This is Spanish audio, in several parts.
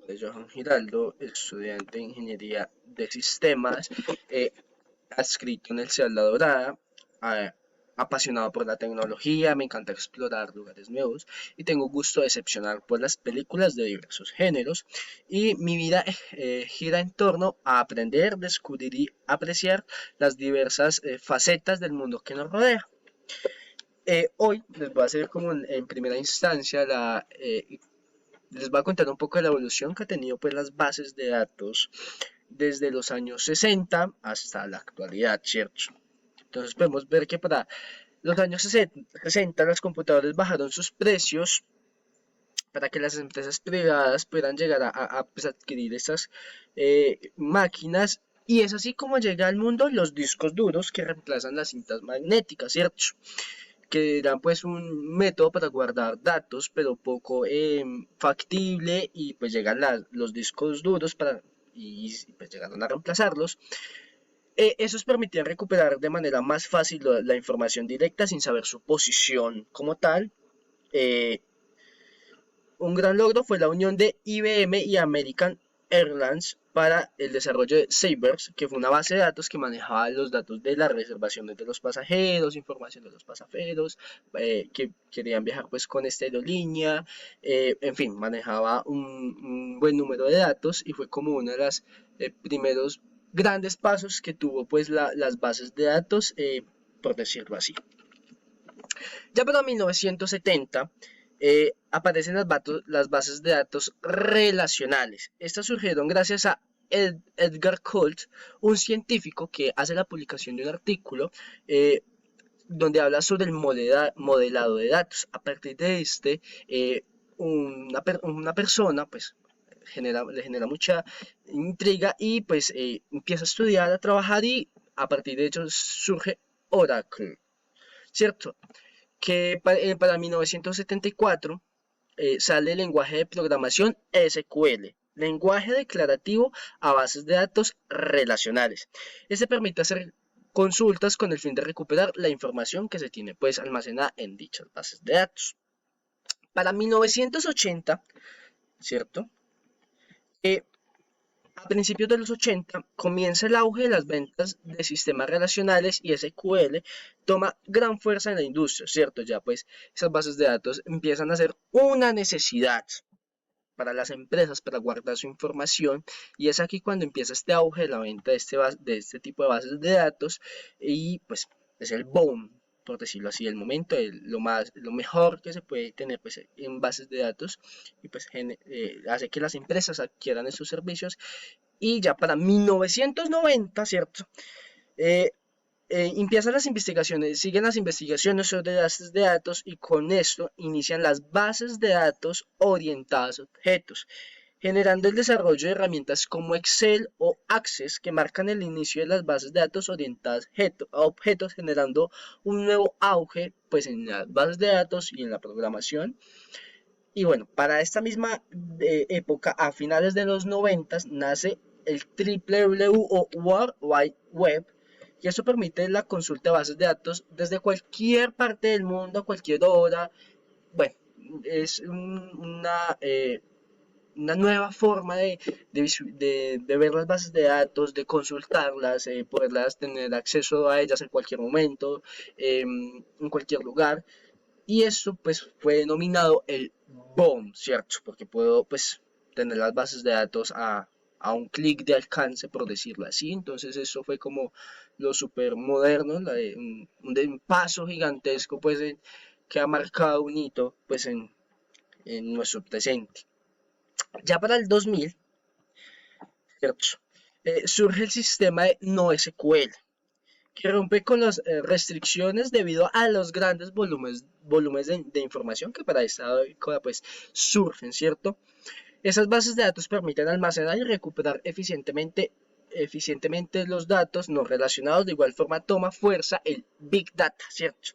de Johan Giraldo, estudiante de Ingeniería de Sistemas, adscrito en el CEA La Dorada, eh, apasionado por la tecnología, me encanta explorar lugares nuevos y tengo gusto excepcional por las películas de diversos géneros y mi vida gira en torno a aprender, descubrir y apreciar las diversas facetas del mundo que nos rodea. Hoy les voy a hacer como en primera instancia les voy a contar un poco de la evolución que ha tenido pues las bases de datos desde los años 60 hasta la actualidad, ¿cierto? Entonces podemos ver que para los años 60 los computadores bajaron sus precios para que las empresas privadas puedan llegar pues, adquirir esas máquinas y es así como llega al mundo los discos duros que reemplazan las cintas magnéticas, ¿cierto? Que dan pues un método para guardar datos, pero poco factible y pues llegan los discos duros y pues llegaron a reemplazarlos. Esos permitían recuperar de manera más fácil la información directa sin saber su posición como tal. Eh, un gran logro fue la unión de IBM y American Airlines para el desarrollo de Sabres, que fue una base de datos que manejaba los datos de las reservaciones de los pasajeros, información de los pasajeros que querían viajar pues con esta aerolínea, en fin, manejaba un buen número de datos y fue como uno de los primeros grandes pasos que tuvo pues las bases de datos, por decirlo así. Ya para 1970 aparecen las bases de datos relacionales. Estas surgieron gracias a Edgar Holt, un científico que hace la publicación de un artículo donde habla sobre el modelado de datos. A partir de una persona pues le genera mucha intriga y pues empieza a estudiar, a trabajar y a partir de ello surge Oracle, ¿cierto? Que para 1974 sale el lenguaje de programación SQL, lenguaje declarativo a bases de datos relacionales. Este permite hacer consultas con el fin de recuperar la información que se tiene pues almacenada en dichas bases de datos. Para 1980, ¿cierto? A principios de los 80 comienza el auge de las ventas de sistemas relacionales y SQL toma gran fuerza en la industria, ¿cierto? Ya pues esas bases de datos empiezan a ser una necesidad para las empresas para guardar su información y es aquí cuando empieza este auge de la venta de este tipo de bases de datos y pues es el boom, por decirlo así, el momento, lo mejor que se puede tener pues, en bases de datos y pues hace que las empresas adquieran esos servicios y ya para 1990, ¿cierto? Eh, empiezan las investigaciones, siguen las investigaciones sobre bases de datos y con esto inician las bases de datos orientadas a objetos, generando el desarrollo de herramientas como Excel o Access que marcan el inicio de las bases de datos orientadas a objetos, generando un nuevo auge pues en las bases de datos y en la programación. Y bueno, para esta misma época, a finales de los 90, nace el WWW o World Wide Web, y eso permite la consulta de bases de datos desde cualquier parte del mundo, a cualquier hora. Bueno, es una nueva forma de ver las bases de datos, de consultarlas, poderlas tener acceso a ellas en cualquier momento, en cualquier lugar. Y eso pues fue denominado el BOM, ¿cierto? Porque puedo pues tener las bases de datos a un clic de alcance, por decirlo así. Entonces eso fue como lo super moderno, un paso gigantesco pues que ha marcado un hito pues en nuestro presente. Ya para el 2000, ¿cierto? Surge el sistema de NoSQL, que rompe con las restricciones debido a los grandes volúmenes de información que para esta época pues surgen, ¿cierto? Esas bases de datos permiten almacenar y recuperar eficientemente los datos no relacionados. De igual forma toma fuerza el Big Data, ¿cierto?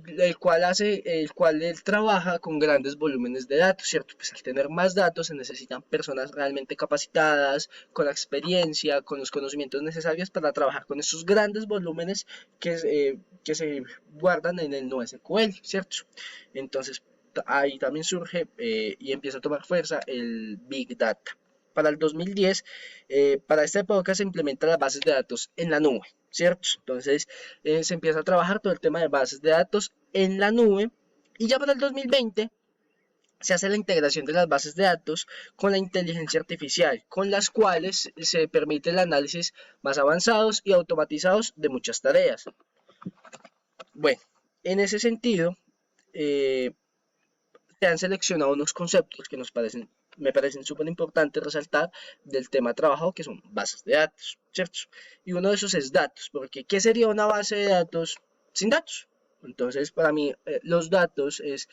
El cual él trabaja con grandes volúmenes de datos, ¿cierto? Pues al tener más datos se necesitan personas realmente capacitadas, con la experiencia, con los conocimientos necesarios para trabajar con esos grandes volúmenes que se guardan en el NoSQL, ¿cierto? Entonces, ahí también surge y empieza a tomar fuerza el Big Data. Para el 2010, para esta época se implementan las bases de datos en la nube, ¿cierto? Entonces se empieza a trabajar todo el tema de bases de datos en la nube y ya para el 2020 se hace la integración de las bases de datos con la inteligencia artificial, con las cuales se permite el análisis más avanzados y automatizados de muchas tareas. Bueno, en ese sentido, se han seleccionado unos conceptos que me parecen súper importantes resaltar del tema trabajado, que son bases de datos, ¿cierto? Y uno de esos es datos, porque ¿qué sería una base de datos sin datos? Entonces, para mí, los datos es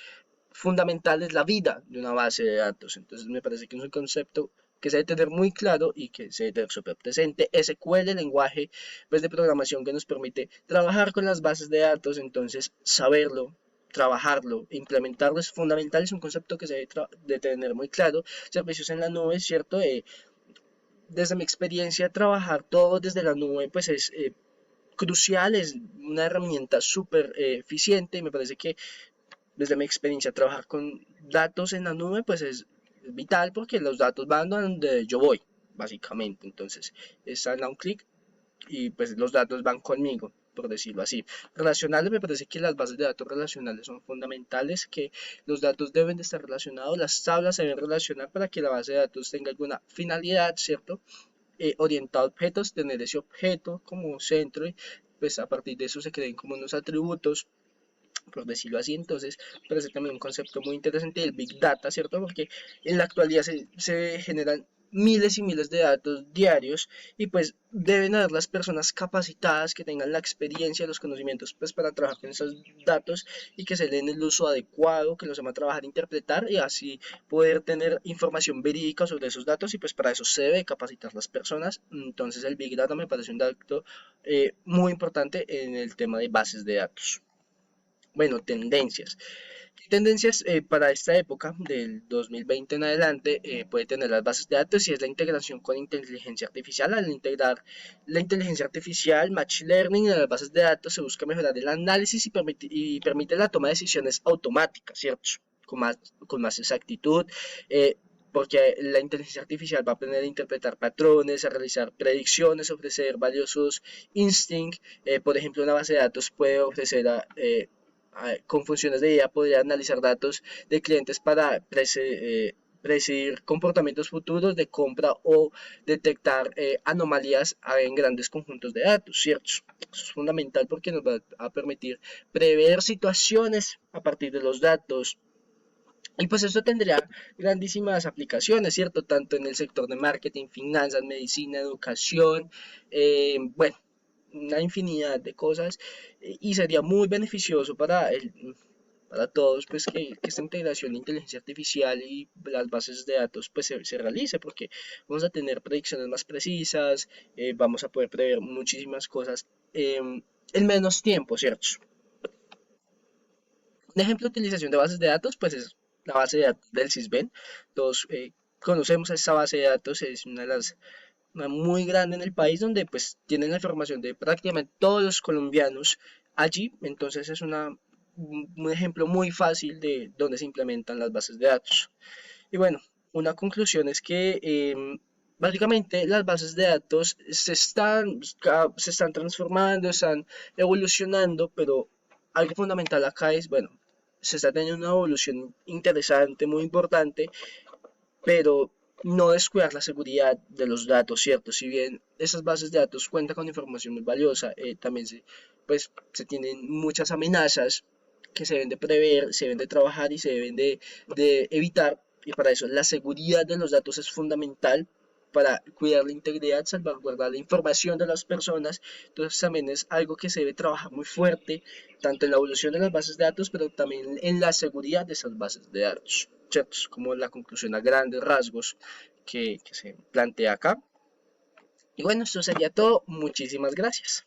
fundamental, es la vida de una base de datos. Entonces, me parece que es un concepto que se debe tener muy claro y que se debe tener súper presente. SQL, el lenguaje pues, de programación que nos permite trabajar con las bases de datos, entonces saberlo, trabajarlo, implementarlo es fundamental, es un concepto que se debe de tener muy claro. Servicios en la nube, ¿cierto? Desde mi experiencia, trabajar todo desde la nube, pues es crucial, es una herramienta súper eficiente y me parece que desde mi experiencia trabajar con datos en la nube, pues es vital porque los datos van donde yo voy, básicamente. Entonces, están a un clic y pues los datos van conmigo, por decirlo así. Relacionales, me parece que las bases de datos relacionales son fundamentales, que los datos deben de estar relacionados, las tablas se deben relacionar para que la base de datos tenga alguna finalidad, ¿cierto? Orientado a objetos, tener ese objeto como centro y pues a partir de eso se creen como unos atributos, por decirlo así. Entonces parece también un concepto muy interesante del Big Data, ¿cierto? Porque en la actualidad se generan miles y miles de datos diarios y pues deben haber las personas capacitadas que tengan la experiencia, los conocimientos pues para trabajar con esos datos y que se den el uso adecuado, que los sepan trabajar, interpretar y así poder tener información verídica sobre esos datos y pues para eso se debe capacitar las personas. Entonces el Big Data me parece un dato muy importante en el tema de bases de datos. Bueno, tendencias. ¿Qué tendencias para esta época, del 2020 en adelante, puede tener las bases de datos? Y es la integración con inteligencia artificial. Al integrar la inteligencia artificial, Machine Learning en las bases de datos, se busca mejorar el análisis y permite la toma de decisiones automáticas, ¿cierto? Con más exactitud. Porque la inteligencia artificial va a aprender a interpretar patrones, a realizar predicciones, ofrecer valiosos instincts. Por ejemplo, una base de datos puede ofrecer con funciones de IA podría analizar datos de clientes para predecir comportamientos futuros de compra o detectar anomalías en grandes conjuntos de datos, ¿cierto? Eso es fundamental porque nos va a permitir prever situaciones a partir de los datos. Y pues eso tendría grandísimas aplicaciones, ¿cierto? Tanto en el sector de marketing, finanzas, medicina, educación, bueno, una infinidad de cosas y sería muy beneficioso para todos pues que esta integración de inteligencia artificial y las bases de datos pues se realice porque vamos a tener predicciones más precisas, vamos a poder prever muchísimas cosas en menos tiempo, ¿cierto? Un ejemplo de utilización de bases de datos pues es la base de datos del Sysben. Todos conocemos esta base de datos, es una muy grande en el país donde pues tienen la información de prácticamente todos los colombianos allí. Entonces es un ejemplo muy fácil de donde se implementan las bases de datos. Y bueno, una conclusión es que básicamente las bases de datos se están transformando, están evolucionando, pero algo fundamental acá es, bueno, se está teniendo una evolución interesante, muy importante, pero no descuidar la seguridad de los datos, ¿cierto? Si bien esas bases de datos cuentan con información muy valiosa, también se tienen muchas amenazas que se deben de prever, se deben de trabajar y se deben de evitar. Y para eso la seguridad de los datos es fundamental para cuidar la integridad, salvaguardar la información de las personas. Entonces también es algo que se debe trabajar muy fuerte, tanto en la evolución de las bases de datos, pero también en la seguridad de esas bases de datos, ¿cierto? Como la conclusión a grandes rasgos que se plantea acá. Y bueno, esto sería todo. Muchísimas gracias.